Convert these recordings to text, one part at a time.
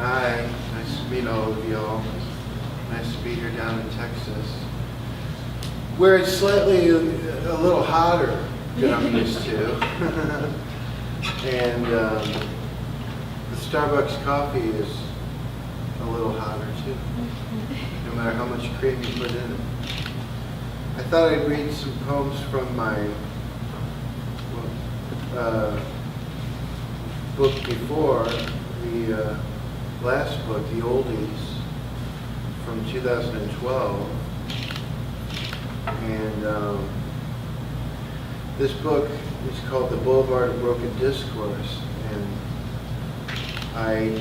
Hi, nice to meet all of y'all. Nice to be here down in Texas, where it's slightly a little hotter than I'm used to. And the Starbucks coffee is a little hotter too, no matter how much cream you put in it. I thought I'd read some poems from my book before, the last book, The Oldies, from 2012. And this book is called The Boulevard of Broken Discourse. And I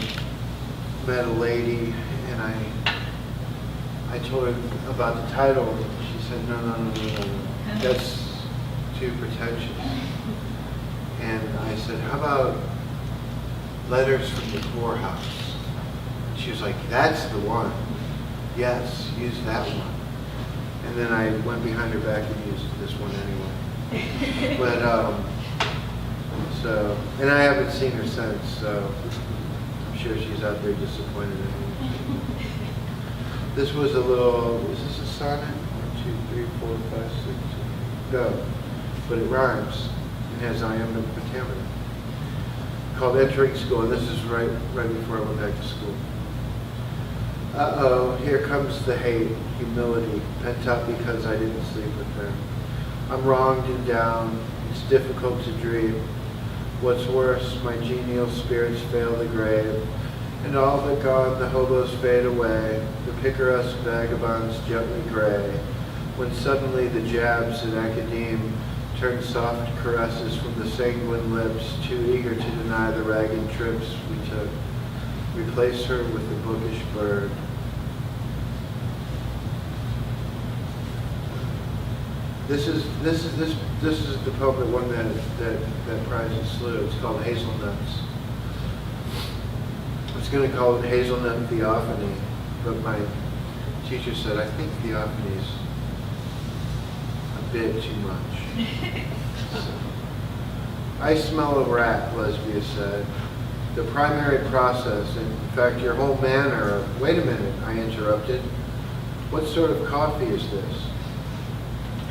met a lady and I told her about the title. She said, no, that's too pretentious. And I said, how about Letters from the Poorhouse? She was like, that's the one. Yes, use that one. And then I went behind her back and used this one anyway. But, and I haven't seen her since, so I'm sure she's out there disappointed in me. This was a little, is this a sonnet? 1, 2, 3, 4, 5, 6, go. But it rhymes. It has iambic pentameter. Called Entering School, and this is right before I went back to school. Uh-oh, here comes the hate, humility, pent up because I didn't sleep with her. I'm wronged and down, it's difficult to dream. What's worse, my genial spirits fail the grave, and all but gone the hobos fade away, the picaresque vagabonds gently gray, when suddenly the jabs at academe turn soft caresses from the sanguine lips, too eager to deny the ragged trips we took. Replace her with the bookish bird. This is the poem that won that prize in SLU. It's called Hazelnuts. I was going to call it Hazelnut Theophany, but my teacher said, I think theophany's a bit too much. So, I smell a rat, Lesbia said. The primary process, in fact, your whole manner of, wait a minute, I interrupted. What sort of coffee is this?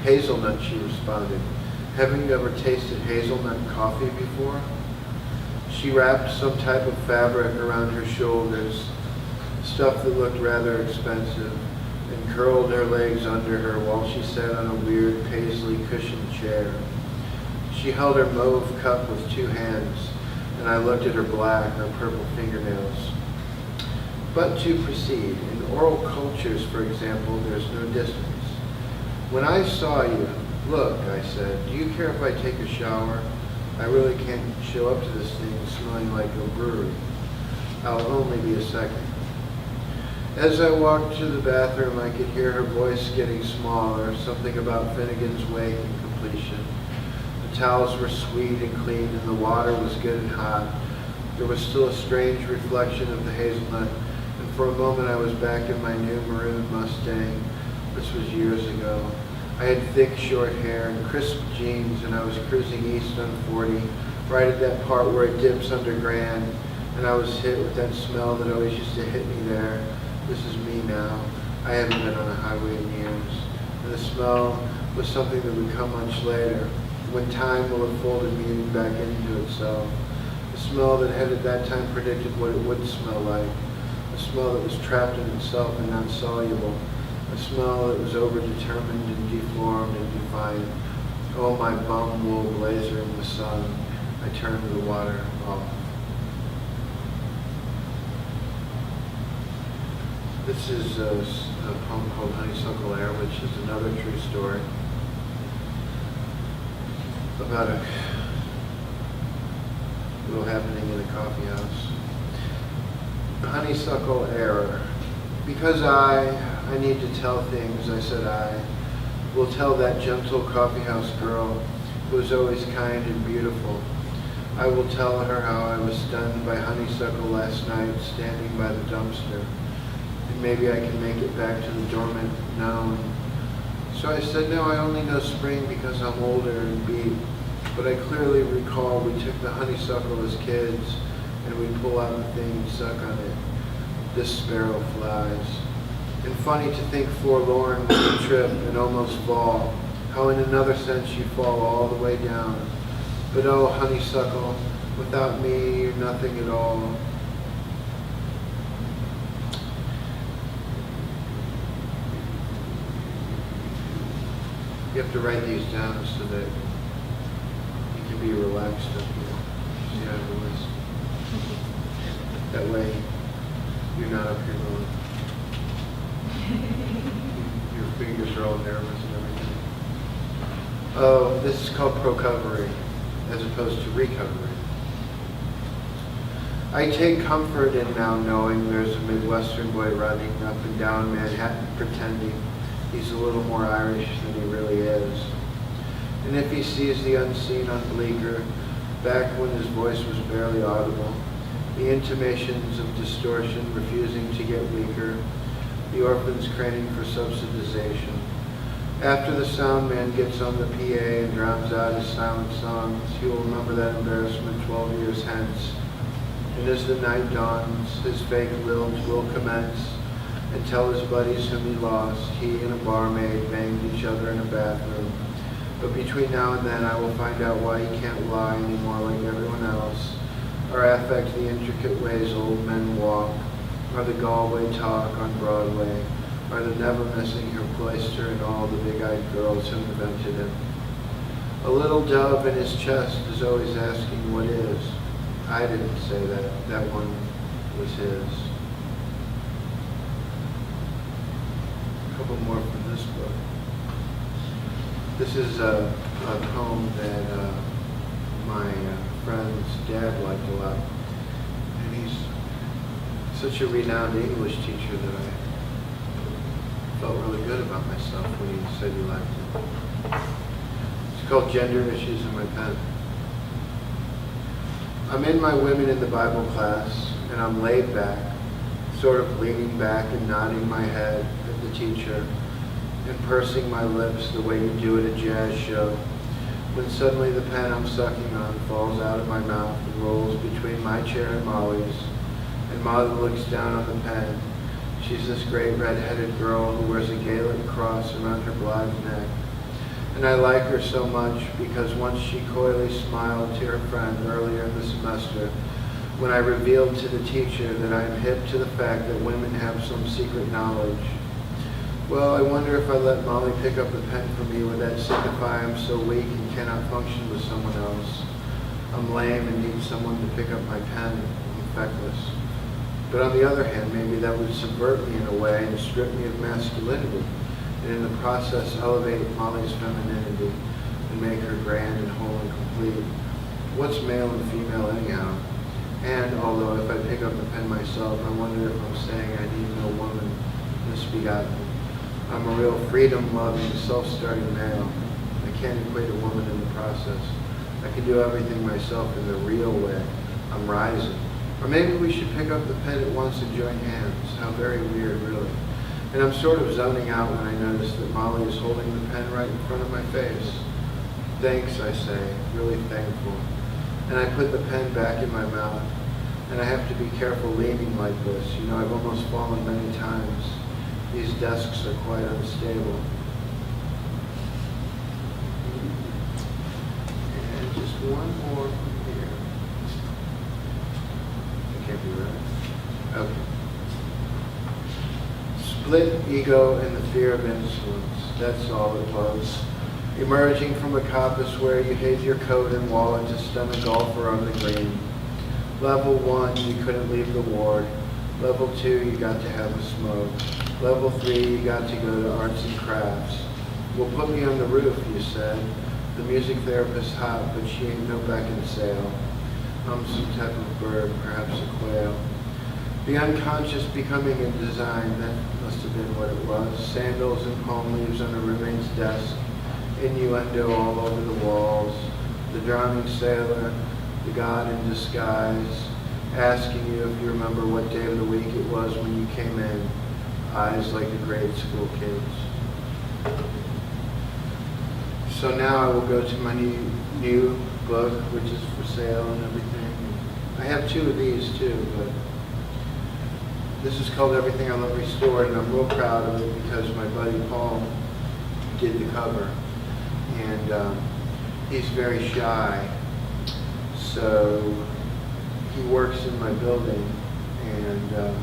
Hazelnut, she responded. Haven't you ever tasted hazelnut coffee before? She wrapped some type of fabric around her shoulders, stuff that looked rather expensive, and curled her legs under her while she sat on a weird paisley cushioned chair. She held her mauve cup with 2 hands, and I looked at her black or purple fingernails. But to proceed, in oral cultures, for example, there's no distance. When I saw you, look, I said, do you care if I take a shower? I really can't show up to this thing smelling like a brewery. I'll only be a second. As I walked to the bathroom, I could hear her voice getting smaller, something about Finnegan's Wake and completion. The towels were sweet and clean, and the water was good and hot. There was still a strange reflection of the hazelnut, and for a moment I was back in my new maroon Mustang. This was years ago. I had thick, short hair and crisp jeans, and I was cruising east on 40, right at that part where it dips under Grand, and I was hit with that smell that always used to hit me there. This is me now. I haven't been on a highway in years. And the smell was something that would come much later, when time will have folded me back into itself. The smell that had at that time predicted what it would smell like. A smell that was trapped in itself and not soluble. A smell that was overdetermined and deformed and defiant. Oh, my bum wool blazer in the sun. I turned the water off. This is a poem called Honeysuckle Air, which is another true story about a little happening in a coffee house. Honeysuckle Air. Because I need to tell things, I said I will tell that gentle coffee house girl who was always kind and beautiful. I will tell her how I was stunned by honeysuckle last night standing by the dumpster. And maybe I can make it back to the dormant known. So I said, no, I only know spring because I'm older and beat. But I clearly recall we took the honeysuckle as kids and we'd pull out the thing and suck on it. this sparrow flies. And funny to think forlorn when you trip and almost fall, how in another sense you fall all the way down. But oh, honeysuckle, without me you're nothing at all. You have to write these down so that you can be relaxed up here. See how it was? That way you're not up here going. Your fingers are all nervous and everything. Oh, this is called procovery as opposed to recovery. I take comfort in now knowing there's a Midwestern boy running up and down Manhattan pretending he's a little more Irish than he really is. And if he sees the unseen on Bleecker, back when his voice was barely audible, the intimations of distortion refusing to get weaker, the orphans craning for subsidization. After the sound man gets on the PA and drowns out his silent songs, he will remember that embarrassment 12 years hence. And as the night dawns, his fake lilt will commence and tell his buddies whom he lost, he and a barmaid banged each other in a bathroom. But between now and then, I will find out why he can't lie anymore like everyone else, or affect the intricate ways old men walk, or the Galway talk on Broadway, or the never missing her cloister and all the big-eyed girls who invented him. A little dove in his chest is always asking what is. I didn't say that. That one was his. A couple more from this book. This is a poem that my friend's dad liked a lot. And he's such a renowned English teacher that I felt really good about myself when he said he liked it. It's called Gender Issues in My Pen. I'm in my Women in the Bible class, and I'm laid back, sort of leaning back and nodding my head at the teacher, and pursing my lips the way you do at a jazz show, when suddenly the pen I'm sucking on falls out of my mouth and rolls between my chair and Molly's, and Molly looks down on the pen. She's this great red-headed girl who wears a Gaelic cross around her blithe neck. And I like her so much because once she coyly smiled to her friend earlier in the semester when I revealed to the teacher that I am hip to the fact that women have some secret knowledge. Well, I wonder if I let Molly pick up the pen for me, would that signify I'm so weak and cannot function with someone else? I'm lame and need someone to pick up my pen. I'm feckless. But on the other hand, maybe that would subvert me in a way and strip me of masculinity, and in the process elevate Molly's femininity and make her grand and whole and complete. What's male and female anyhow? And although if I pick up the pen myself, I wonder if I'm saying I need no woman misbegotten. I'm a real freedom-loving, self-starting male. I can't equate a woman in the process. I can do everything myself in the real way. I'm rising. Or maybe we should pick up the pen at once and join hands. How very weird, really. And I'm sort of zoning out when I notice that Molly is holding the pen right in front of my face. Thanks, I say, really thankful. And I put the pen back in my mouth. And I have to be careful leaning like this. You know, I've almost fallen many times. These desks are quite unstable. And just one more from here. That can't be right. Okay. Split ego and the fear of insolence. That's all it was. Emerging from a coppice where you hid your coat and wallet to stun a golfer on the green. Level 1, you couldn't leave the ward. Level 2, you got to have a smoke. Level 3, you got to go to arts and crafts. Well, put me on the roof, you said. The music therapist's hot, but she ain't no beck and sail. I'm some type of bird, perhaps a quail. The unconscious becoming in design, that must have been what it was. Sandals and palm leaves on a roommate's desk. Innuendo all over the walls. The drowning sailor, the god in disguise, asking you if you remember what day of the week it was when you came in. Eyes like the grade school kids. So now I will go to my new book, which is for sale and everything. I have two of these too, but This is called Everything I Love Restored, and I'm real proud of it because my buddy Paul did the cover. And he's very shy, so he works in my building, and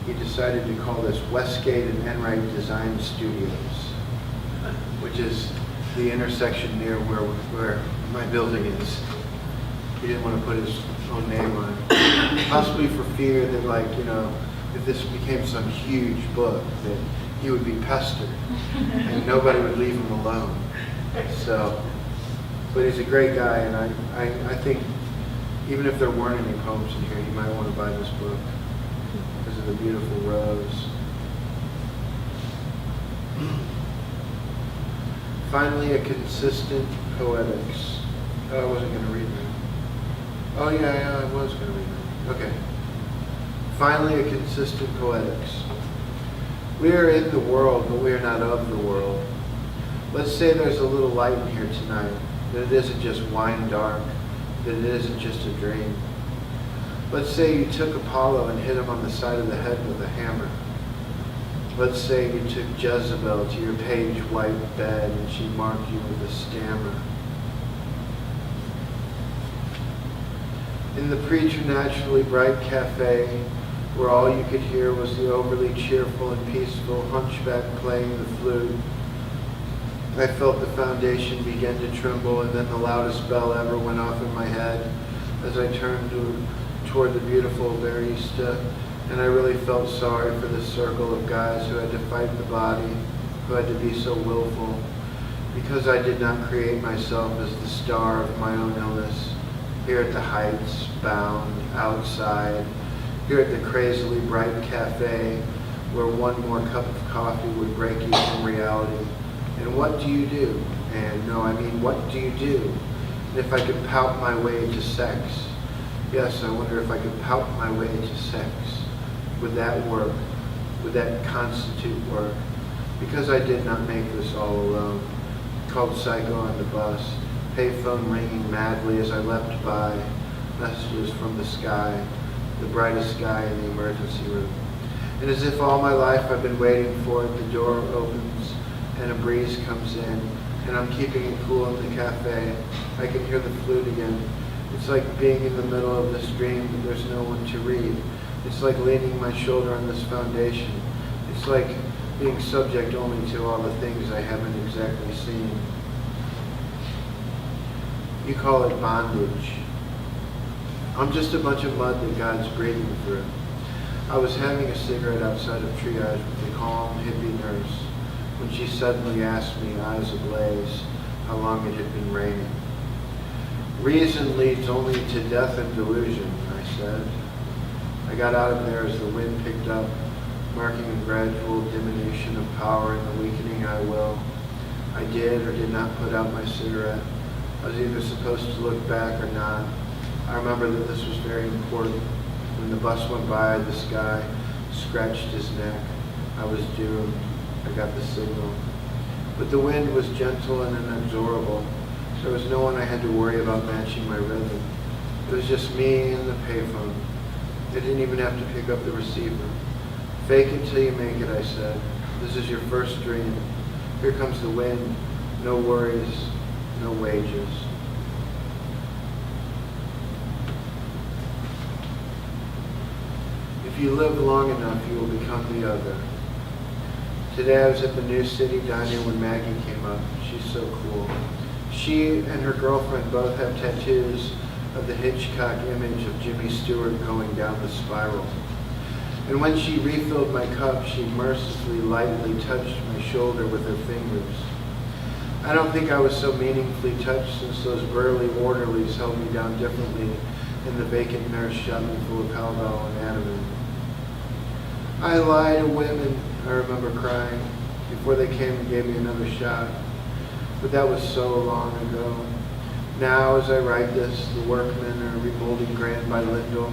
he decided to call this Westgate and Enright Design Studios, which is the intersection near where my building is. He didn't want to put his own name on it, possibly for fear that, like, you know, if this became some huge book, that he would be pestered and nobody would leave him alone. So, but he's a great guy, and I think even if there weren't any poems in here, you might want to buy this book because of the beautiful rose. Finally, a consistent poetics. Oh, I wasn't going to read that. Oh yeah, I was going to read that. Okay. Finally, a consistent poetics. We are in the world, but we are not of the world. Let's say there's a little light in here tonight, that it isn't just wine dark, that it isn't just a dream. Let's say you took Apollo and hit him on the side of the head with a hammer. Let's say you took Jezebel to your page white bed and she marked you with a stammer. In the preternaturally bright cafe, where all you could hear was the overly cheerful and peaceful hunchback playing the flute, I felt the foundation begin to tremble, and then the loudest bell ever went off in my head as I turned toward the beautiful barista, and I really felt sorry for this circle of guys who had to fight the body, who had to be so willful, because I did not create myself as the star of my own illness, here at the Heights, bound, outside, here at the crazily bright cafe, where one more cup of coffee would break you from reality. And what do you do? And no, I mean, what do you do? And if I could pout my way to sex, yes, I wonder if I could pout my way to sex. Would that work? Would that constitute work? Because I did not make this all alone. Called Psycho on the bus, payphone ringing madly as I leapt by, messages from the sky, the brightest sky in the emergency room. And as if all my life I've been waiting for it, the door opens and a breeze comes in, and I'm keeping it cool in the cafe. I can hear the flute again. It's like being in the middle of this dream, but there's no one to read. It's like leaning my shoulder on this foundation. It's like being subject only to all the things I haven't exactly seen. You call it bondage. I'm just a bunch of mud that God's breathing through. I was having a cigarette outside of triage with a calm, hippie nurse when she suddenly asked me, eyes ablaze, how long it had been raining. Reason leads only to death and delusion, I said. I got out of there as the wind picked up, marking a gradual diminution of power and the weakening I will. I did or did not put out my cigarette. I was either supposed to look back or not. I remember that this was very important. When the bus went by, this guy scratched his neck. I was doomed. I got the signal. But the wind was gentle and inexorable. There was no one I had to worry about matching my rhythm. It was just me and the payphone. I didn't even have to pick up the receiver. Fake it till you make it, I said. This is your first dream. Here comes the wind. No worries, no wages. If you live long enough, you will become the other. Today I was at the New City Diner when Maggie came up. She's so cool. She and her girlfriend both have tattoos of the Hitchcock image of Jimmy Stewart going down the spiral. And when she refilled my cup, she mercifully, lightly touched my shoulder with her fingers. I don't think I was so meaningfully touched since those burly orderlies held me down differently and the vacant nurse shot me full of Haldol and Ativan. I lie to women, I remember crying, before they came and gave me another shot. But that was so long ago. Now, as I write this, the workmen are remolding Grand by Lindell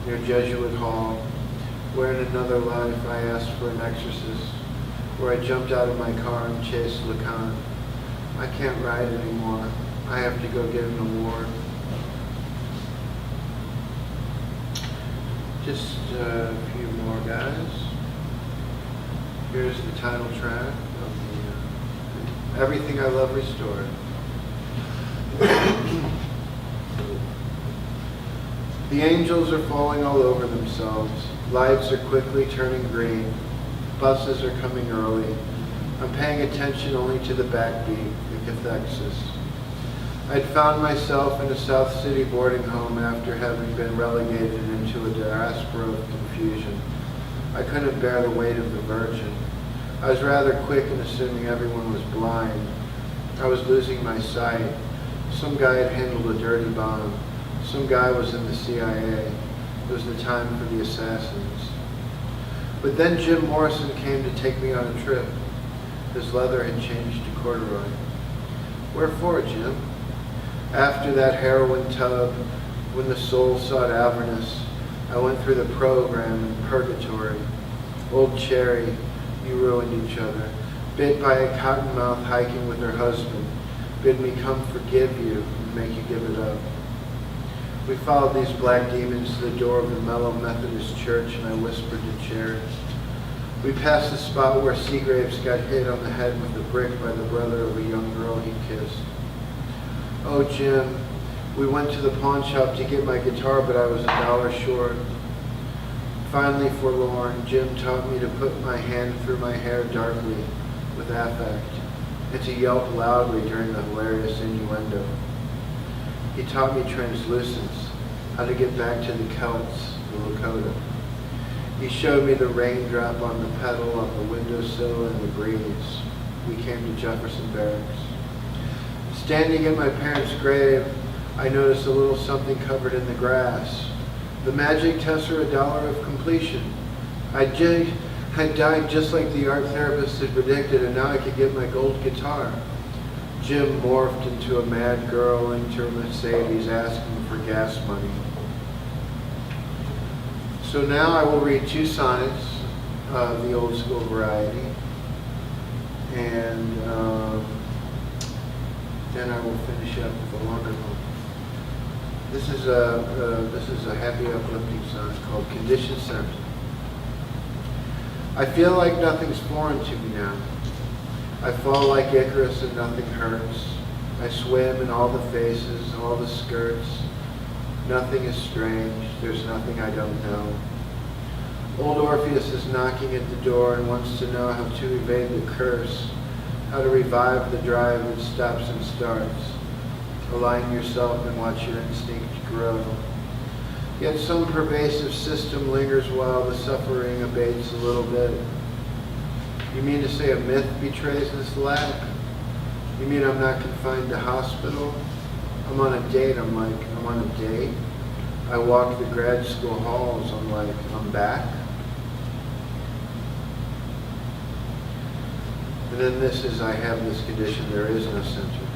near Jesuit Hall, where in another life I asked for an exorcist, where I jumped out of my car and chased Lacan. I can't ride anymore. I have to go get an award. Just a few more guys. Here's the title track of the Everything I Love Restored. The angels are falling all over themselves. Lights are quickly turning green. Buses are coming early. I'm paying attention only to the backbeat, the cathexis. I'd found myself in a South City boarding home after having been relegated into a diaspora of confusion. I couldn't bear the weight of the Virgin. I was rather quick in assuming everyone was blind. I was losing my sight. Some guy had handled a dirty bomb. Some guy was in the CIA. It was the time for the assassins. But then Jim Morrison came to take me on a trip. His leather had changed to corduroy. Where for, Jim? After that heroin tub, when the soul sought Avernus, I went through the program in purgatory. Old Cherry, you ruined each other. Bit by a cottonmouth hiking with her husband. Bid me come forgive you and make you give it up. We followed these black demons to the door of the Mellow Methodist Church, and I whispered to Cherry. We passed the spot where Seagraves got hit on the head with a brick by the brother of a young girl he kissed. Oh, Jim, we went to the pawn shop to get my guitar, but I was $1 short. Finally forlorn, Jim taught me to put my hand through my hair darkly, with affect, and to yelp loudly during the hilarious innuendo. He taught me translucence, how to get back to the Celts, the Lakota. He showed me the raindrop on the pedal, on the windowsill, and the breeze. We came to Jefferson Barracks. Standing at my parents' grave, I noticed a little something covered in the grass. The magic tessera dollar of completion. I died just like the art therapist had predicted, and now I could get my gold guitar. Jim morphed into a mad girl into a Mercedes asking for gas money. So now I will read 2 sonnets of the old school variety, and then I will finish up with a longer one. This is a happy, uplifting sonnet called Condition Center. I feel like nothing's foreign to me now. I fall like Icarus and nothing hurts. I swim in all the faces, all the skirts. Nothing is strange. There's nothing I don't know. Old Orpheus is knocking at the door and wants to know how to evade the curse, how to revive the drive that stops and starts. Align yourself and watch your instinct grow. Yet some pervasive system lingers while the suffering abates a little bit. You mean to say a myth betrays this lack? You mean I'm not confined to hospital? I'm on a date. I'm on a date. I walk the grad school halls. I'm back. And then I have this condition, there is no center.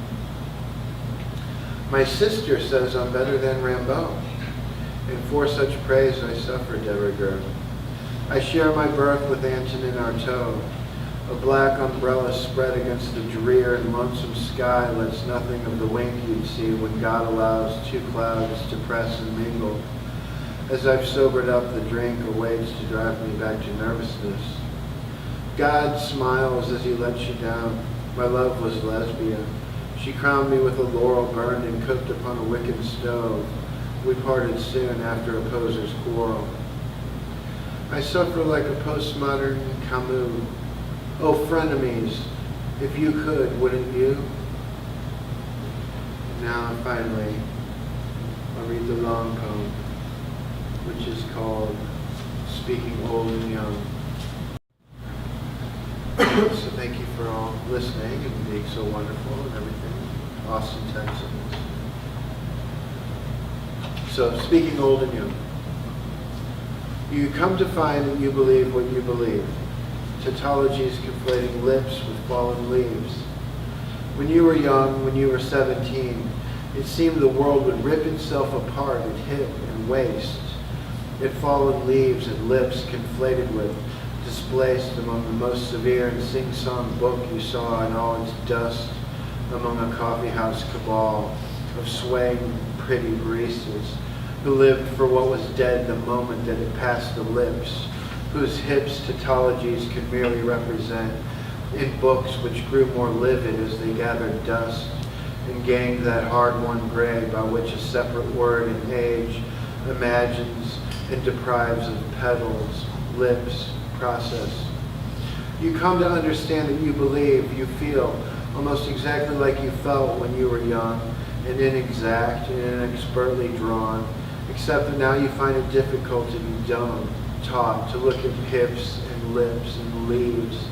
My sister says I'm better than Rimbaud, and for such praise I suffer de rigueur. I share my berth with Antonin Artaud. A black umbrella spread against the drear and lonesome sky lets nothing of the wink you'd see when God allows 2 clouds to press and mingle. As I've sobered up, the drink awaits to drive me back to nervousness. God smiles as he lets you down. My love was lesbia. She crowned me with a laurel burned and cooked upon a wicked stove. We parted soon after a poser's quarrel. I suffer like a postmodern Camus. Oh, frenemies, if you could, wouldn't you? And now, finally, I'll read the long poem, which is called Speaking Old and Young. So thank you for all listening and being so wonderful and everything. Austin, Texas. So, speaking old and young. You come to find that you believe what you believe. Tautologies conflating lips with fallen leaves. When you were young, when you were 17, it seemed the world would rip itself apart at hip and waist. It fallen leaves and lips conflated with, displaced among the most severe and sing-song book you saw in all its dust among a coffeehouse cabal of swaying pretty baristas. who lived for what was dead the moment that it passed the lips, whose hips tautologies could merely represent, in books which grew more livid as they gathered dust, and gained that hard-won gray by which a separate word in age imagines and deprives of petals, lips, process. You come to understand that you believe, you feel, almost exactly like you felt when you were young, and inexact and inexpertly drawn, except that now you find it difficult to be dumb, taught to look at hips and lips and leaves,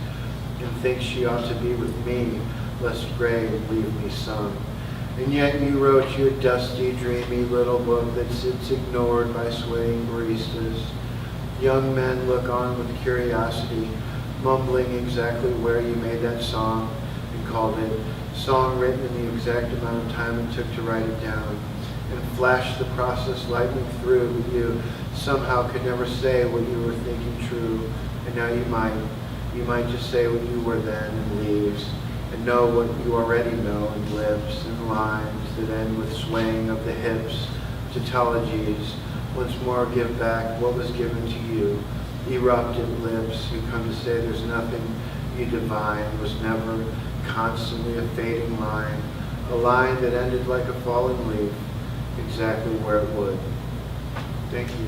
and think she ought to be with me, lest gray would leave me some. And yet you wrote your dusty, dreamy little book that sits ignored by swaying baristas. Young men look on with curiosity, mumbling exactly where you made that song and called it, song written in the exact amount of time it took to write it down, and flashed the process lightning through, but you somehow could never say what you were thinking true, and now you might. You might just say what you were then in leaves, and know what you already know in lips and lines that end with swaying of the hips, tautologies, once more give back what was given to you, erupted lips who come to say there's nothing you divine, was never constantly a fading line, a line that ended like a falling leaf, exactly where it would. Thank you.